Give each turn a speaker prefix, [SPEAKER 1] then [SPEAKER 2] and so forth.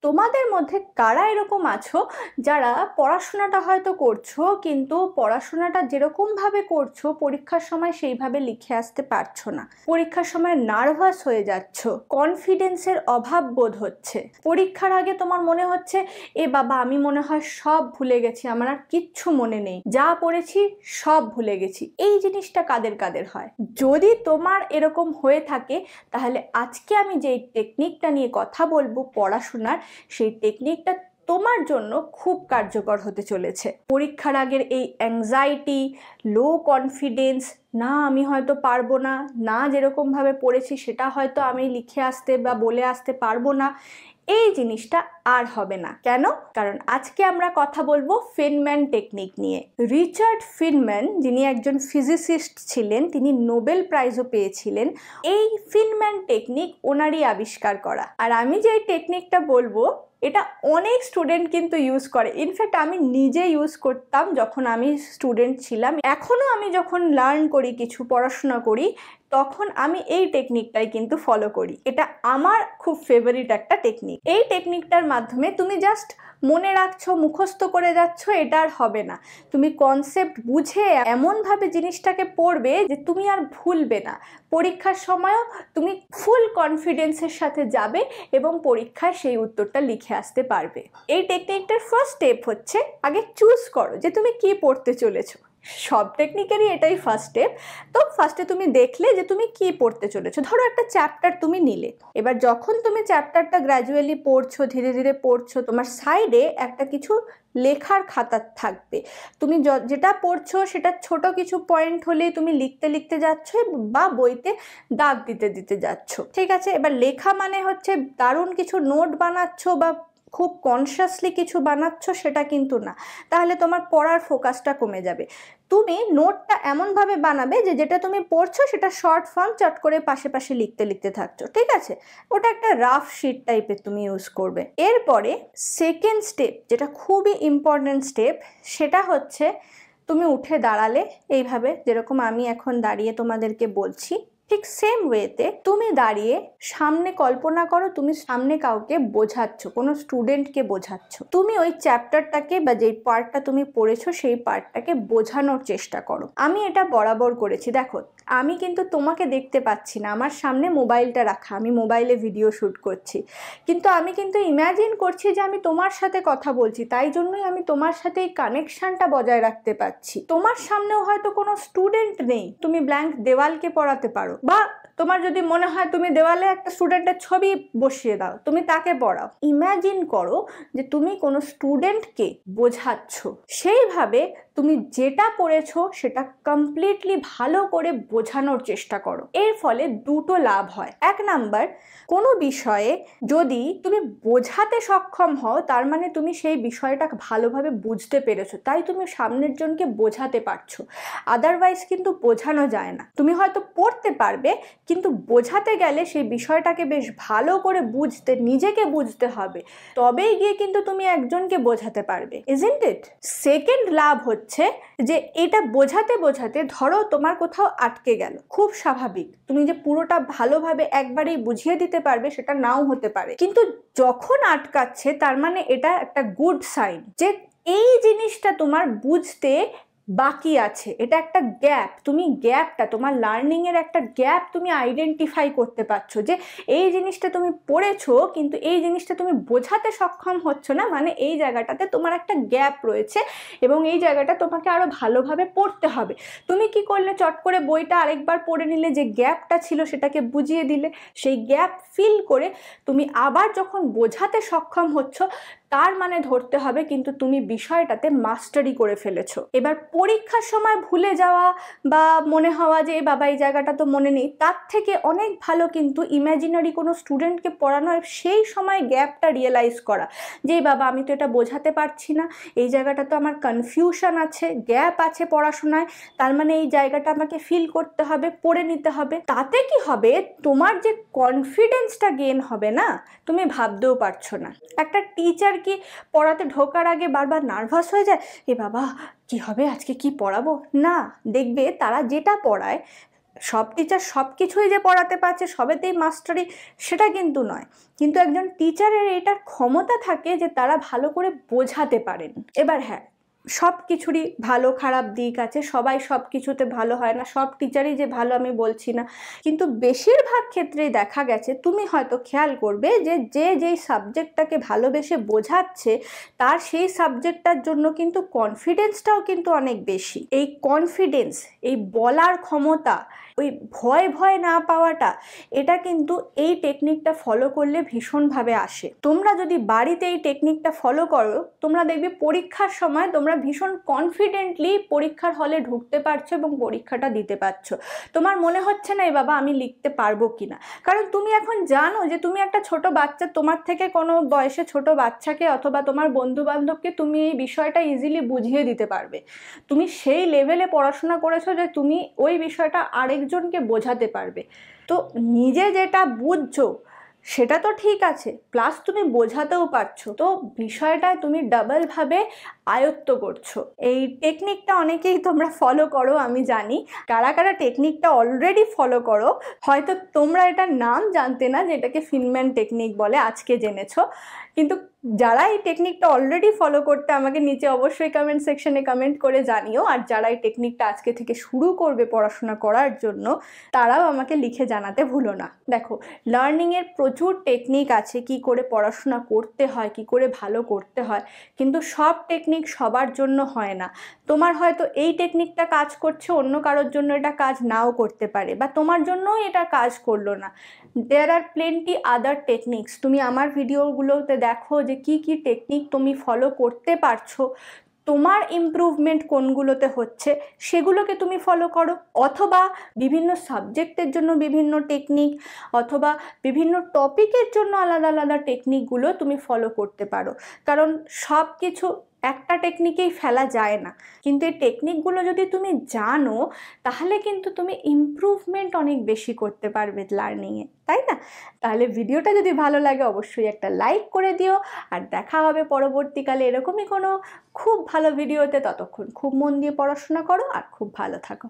[SPEAKER 1] তোমাদের মধ্যে কারা এরকম আছো যারা পড়াশোনাটা হয়তো করছো, কিন্তু পড়াশোনাটা যেরকম ভাবে করছো পরীক্ষার সময় সেইভাবে লিখে আসতে পারছো না? পরীক্ষার সময় নার্ভাস হয়ে যাচ্ছ, কনফিডেন্সের অভাব বোধ হচ্ছে, পরীক্ষার আগে তোমার মনে হচ্ছে এ বাবা আমি মনে হয় সব ভুলে গেছি, আমার আর কিচ্ছু মনে নেই, যা পড়েছি সব ভুলে গেছি। এই জিনিসটা কাদের কাদের হয়? যদি তোমার এরকম হয়ে থাকে তাহলে আজকে আমি যেই টেকনিকটা নিয়ে কথা বলবো পড়াশোনার, সেই টেকনিকটা তোমার জন্য খুব কার্যকর হতে চলেছে। পরীক্ষার আগের এই অ্যাংজাইটি, লো কনফিডেন্স, না আমি হয়তো পারবো না, না যেরকম ভাবে পড়েছি সেটা হয়তো আমি লিখে আসতে বা বলে আসতে পারবো না, এই জিনিসটা আর হবে না। কেন? কারণ আজকে আমরা কথা বলবো ফিনম্যান টেকনিক নিয়ে। রিচার্ড ফিনম্যান, যিনি একজন ফিজিসিস্ট ছিলেন, তিনি নোবেল প্রাইজও পেয়েছিলেন। এই ফিনম্যান টেকনিক ওনারই আবিষ্কার করা। আর আমি যে টেকনিকটা বলবো এটা অনেক স্টুডেন্ট কিন্তু ইউজ করে। ইনফ্যাক্ট আমি নিজে ইউজ করতাম যখন আমি স্টুডেন্ট ছিলাম। এখনো আমি যখন লার্ন করি, কিছু পড়াশোনা করি, তখন আমি এই টেকনিকটাই কিন্তু ফলো করি। এটা আমার খুব ফেভারিট একটা টেকনিক। এই টেকনিকটার মাধ্যমে তুমি জাস্ট মনে রাখছো, মুখস্থ করে যাচ্ছ, এটা আর হবে না। তুমি কনসেপ্ট বুঝে এমনভাবে জিনিসটাকে পড়বে যে তুমি আর ভুলবে না। পরীক্ষার সময়ও তুমি ফুল কনফিডেন্সের সাথে যাবে এবং পরীক্ষায় সেই উত্তরটা লিখে আসতে পারবে। এই টেকনিকটার ফার্স্ট স্টেপ হচ্ছে আগে চুজ করো যে তুমি কি পড়তে চলেছো। সব টেকনিকেরই এটাই ফার্স্ট স্টেপ। তো ফার্স্টে তুমি দেখলে যে তুমি কি পড়তে চলেছো। ধরো একটা চ্যাপ্টার তুমি নিলে, এবার যখন তুমি চ্যাপ্টারটা গ্র্যাজুয়ালি পড়ছো, ধীরে ধীরে পড়ছো, তোমার সাইডে একটা কিছু লেখার খাতা থাকবে। তুমি যেটা পড়ছো সেটা ছোট কিছু পয়েন্ট হলেই তুমি লিখতে লিখতে যাচ্ছ বা বইতে দাগ দিতে দিতে যাচ্ছ, ঠিক আছে? এবার লেখা মানে হচ্ছে দারুণ কিছু নোট বানাচ্ছ বা খুব কনসিয়াসলি কিছু বানাচ্ছ সেটা কিন্তু না, তাহলে তোমার পড়ার ফোকাসটা কমে যাবে। তুমি নোটটা এমনভাবে বানাবে যে যেটা তুমি পড়ছো সেটা শর্ট ফর্ম চট করে পাশে পাশে লিখতে লিখতে থাকছো, ঠিক আছে? ওটা একটা রাফ শিট টাইপের তুমি ইউজ করবে। এরপরে সেকেন্ড স্টেপ, যেটা খুবই ইম্পর্টেন্ট স্টেপ, সেটা হচ্ছে তুমি উঠে দাঁড়ালে এইভাবে, যেরকম আমি এখন দাঁড়িয়ে তোমাদেরকে বলছি, ঠিক সেম ওয়েতে তুমি দাঁড়িয়ে সামনে কল্পনা করো তুমি সামনে কাউকে বোঝাচ্ছ, কোনো স্টুডেন্টকে বোঝাচ্ছ। তুমি ওই চ্যাপ্টারটাকে বা যেই পার্টটা তুমি পড়েছো সেই পার্টটাকে বোঝানোর চেষ্টা করো। আমি এটা বরাবর করেছি। দেখো আমি কিন্তু তোমাকে দেখতে পাচ্ছি না, আমার সামনে মোবাইলটা রাখা, আমি মোবাইলে ভিডিও শ্যুট করছি, কিন্তু আমি কিন্তু ইমাজিন করছি যে আমি তোমার সাথে কথা বলছি, তাই জন্যই আমি তোমার সাথে এই কানেকশনটা বজায় রাখতে পারছি। তোমার সামনেও হয়তো কোনো স্টুডেন্ট নেই, তুমি ব্ল্যাঙ্ক দেওয়ালকে পড়াতে পারো, বা তোমার যদি মনে হয় তুমি দেওয়ালে একটা স্টুডেন্টের ছবি বসিয়ে দাও, তুমি তাকে পড়াও। ইমাজিন করো যে তুমি কোনো স্টুডেন্টকে বোঝাচ্ছ, সেইভাবে তুমি যেটা পড়েছো সেটা কমপ্লিটলি ভালো করে বোঝানোর চেষ্টা করো। এর ফলে দুটো লাভ হয়। এক নাম্বার, কোনো বিষয়ে যদি তুমি বোঝাতে সক্ষম হও তার মানে তুমি সেই বিষয়টা ভালোভাবে বুঝতে পেরেছো, তাই তুমি সামনের জনকে বোঝাতে পারছো। আদারওয়াইজ কিন্তু বোঝানো যায় না। তুমি হয়তো পড়তে পারবে, কিন্তু বোঝাতে গেলে সেই বিষয়টাকে বেশ ভালো করে বুঝতে, নিজেকে বুঝতে হবে, তবেই গিয়ে কিন্তু তুমি একজনকে বোঝাতে পারবে। Isn't it? সেকেন্ড লাভ হচ্ছে যে এটা বোঝাতে বোঝাতে ধরো তোমার কোথাও আটকে গেল, খুব স্বাভাবিক, তুমি যে পুরোটা ভালোভাবে একবারেই বুঝিয়ে দিতে পারবে সেটা নাও হতে পারে, কিন্তু যখন আটকাচ্ছে তার মানে এটা একটা গুড সাইন যে এই জিনিসটা তোমার বুঝতে বাকি আছে, এটা একটা গ্যাপ। তুমি গ্যাপটা, তোমার লার্নিং এর একটা গ্যাপ তুমি আইডেন্টিফাই করতে পারছো যে এই জিনিসটা তুমি পড়েছো কিন্তু এই জিনিসটা তুমি বোঝাতে সক্ষম হচ্ছ না, মানে এই জায়গাটাতে তোমার একটা গ্যাপ রয়েছে এবং এই জায়গাটা তোমাকে আরো ভালোভাবে পড়তে হবে। তুমি কি করলে, চট করে বইটা আরেকবার পড়ে নিলে, যে গ্যাপটা ছিল সেটাকে বুঝিয়ে দিলে, সেই গ্যাপ ফিল করে তুমি আবার যখন বোঝাতে সক্ষম হচ্ছ তার মানে ধরতে হবে কিন্তু তুমি বিষয়টাতে মাস্টারি করে ফেলেছো। এবার পরীক্ষার সময় ভুলে যাওয়া বা মনে হওয়া যে বাবা এই জায়গাটা তো মনে নেই, তার থেকে অনেক ভালো কিন্তু ইমাজিনারি কোনো স্টুডেন্টকে পড়ানো, সেই সময় গ্যাপটা রিয়েলাইজ করা যে বাবা আমি তো এটা বোঝাতে পারছি না, এই জায়গাটা তো আমার কনফিউশন আছে, গ্যাপ আছে পড়াশোনায়, তার মানে এই জায়গাটা আমাকে ফিল করতে হবে, পড়ে নিতে হবে। তাতে কি হবে, তোমার যে কনফিডেন্সটা গেইন হবে না, তুমি ভাবতেও পারছো না। একটা টিচার কি পড়াতে ঢোকার আগে বারবার নার্ভাস হয়ে যায়, এ বাবা কি হবে, আজকে কি পড়াবো? না, দেখবে তারা যেটা পড়ায় সব টিচার সব কিছুই যে পড়াতে পারছে, সবেতেই মাস্টারি, সেটা কিন্তু নয়। কিন্তু একজন টিচারের এটার ক্ষমতা থাকে যে তারা ভালো করে বোঝাতে পারেন। এবার হ্যাঁ, সব কিছুরই ভালো খারাপ দিক আছে, সবাই সব কিছুতে ভালো হয় না, সব টিচারই যে ভালো আমি বলছি না, কিন্তু বেশিরভাগ ক্ষেত্রেই দেখা গেছে, তুমি হয়তো খেয়াল করবে যে যেই সাবজেক্টটাকে ভালোবেসে বোঝাচ্ছে তার সেই সাবজেক্টটার জন্য কিন্তু কনফিডেন্সটাও কিন্তু অনেক বেশি। এই কনফিডেন্স, এই বলার ক্ষমতা, ওই ভয় ভয় না পাওয়াটা, এটা কিন্তু এই টেকনিকটা ফলো করলে ভীষণভাবে আসে। তোমরা যদি বাড়িতে এই টেকনিকটা ফলো করো, তোমরা দেখবে পরীক্ষার সময় তোমরা ভীষণ কনফিডেন্টলি পরীক্ষার হলে ঢুকতে পারছো এবং পরীক্ষাটা দিতে পারছো। তোমার মনে হচ্ছে না এ বাবা আমি লিখতে পারবো কিনা, কারণ তুমি এখন জানো যে তুমি একটা ছোট বাচ্চা, তোমার থেকে কোনো বয়সে ছোট বাচ্চাকে অথবা তোমার বন্ধু বান্ধবকে তুমি এই বিষয়টা ইজিলি বুঝিয়ে দিতে পারবে। তুমি সেই লেভেলে পড়াশোনা করেছো যে তুমি ওই বিষয়টা আরেকজনকে বোঝাতে পারবে। তো নিজে যেটা বুঝছো সেটা তো ঠিক আছে, প্লাস তুমি বোঝাতেও পারছো, তো বিষয়টায় তুমি ডাবলভাবে আয়ত্ত করছো। এই টেকনিকটা অনেকেই তোমরা ফলো করো, আমি জানি কারা কারা টেকনিকটা অলরেডি ফলো করো। হয়তো তোমরা এটার নাম জানতে না, যেটাকে ফিনম্যান টেকনিক বলে, আজকে জেনেছো। কিন্তু যারা এই টেকনিকটা অলরেডি ফলো করতে, আমাকে নিচে অবশ্যই কমেন্ট সেকশনে কমেন্ট করে জানিও। আর যারা এই টেকনিকটা আজকে থেকে শুরু করবে পড়াশোনা করার জন্য, তারাও আমাকে লিখে জানাতে ভুলো না। দেখো, লার্নিংয়ের প্রচুর টেকনিক আছে, কি করে পড়াশোনা করতে হয়, কি করে ভালো করতে হয়, কিন্তু সব টেকনিক সবার জন্য হয় না। তোমার হয়তো এই টেকনিকটা কাজ করছে, অন্য কারোর জন্য এটা কাজ নাও করতে পারে, বা তোমার জন্যও এটা কাজ করলো না। দেয়ার আর প্লেন্টি আদার টেকনিক্স। তুমি আমার ভিডিওগুলোতে দেখো যে কি কি টেকনিক তুমি ফলো করতে পারছো, তোমার ইমপ্রুভমেন্ট কোনগুলোতে হচ্ছে সেগুলোকে তুমি ফলো করো। অথবা বিভিন্ন সাবজেক্টের জন্য বিভিন্ন টেকনিক, অথবা বিভিন্ন টপিকের জন্য আলাদা আলাদা টেকনিকগুলো তুমি ফলো করতে পারো। কারণ সব কিছু একটা টেকনিকেই ফেলা যায় না, কিন্তু এই টেকনিকগুলো যদি তুমি জানো তাহলে কিন্তু তুমি ইমপ্রুভমেন্ট অনেক বেশি করতে পারবে লার্নিংয়ে, তাই না? তাহলে ভিডিওটা যদি ভালো লাগে অবশ্যই একটা লাইক করে দিও। আর দেখা হবে পরবর্তীকালে এরকমই কোনো খুব ভালো ভিডিওতে। ততক্ষণ খুব মন দিয়ে পড়াশোনা করো আর খুব ভালো থাকো।